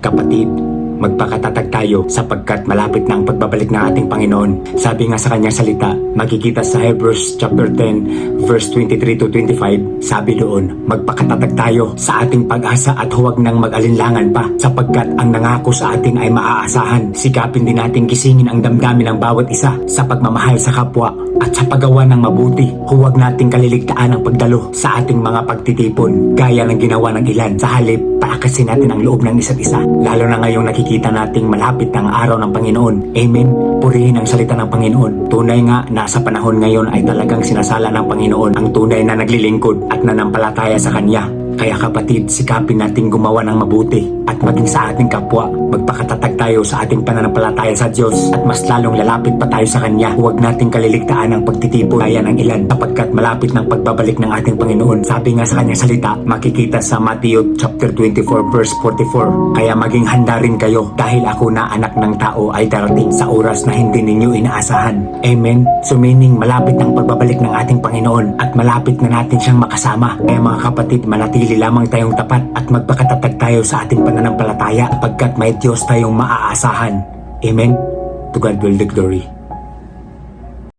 Kapatid, magpakatatag tayo sapagkat malapit na ang pagbabalik ng ating Panginoon. Sabi nga sa kanyang salita, makikita sa Hebrews chapter 10 verse 23 to 25, sabi doon, magpakatatag tayo sa ating pag-asa at huwag nang mag-alinlangan pa sapagkat ang nangako sa atin ay maaasahan. Sikapin din natin gisingin ang damdamin ng bawat isa sa pagmamahal sa kapwa at sa paggawa ng mabuti. Huwag nating kaliligtaan ang pagdalo sa ating mga pagtitipon gaya ng ginawa ng ilan. Sa halip, paakasin natin ang loob ng isa't isa, lalo na ngayong nakikita nating malapit ng araw ng Panginoon. Amen. Purihin ang salita ng Panginoon. Tunay nga na sa panahon ngayon ay talagang sinasala ng Panginoon ang tunay na naglilingkod at nanampalataya sa Kanya. Kaya kapatid, sikapin natin gumawa ng mabuti at maging sa ating kapwa. Magpakatatag tayo sa ating pananampalataya sa Diyos at mas lalong lalapit pa tayo sa Kanya. Huwag nating kaliligtaan ang pagtitipon gaya ng ilan sapagkat malapit ng pagbabalik ng ating Panginoon. Sabi nga sa Kanyang salita, makikita sa Matthew chapter 24 verse 44, kaya maging handa rin kayo dahil ako na anak ng tao ay darating sa oras na hindi ninyo inaasahan. Amen. So meaning malapit ng pagbabalik ng ating Panginoon at malapit na natin siyang makasama. Kaya mga kapatid, manatili lamang tayong tapat at magpakatatag tayo sa ating pananampalataya sapagkat may Diyos tayong maaasahan. Amen. To God will the glory.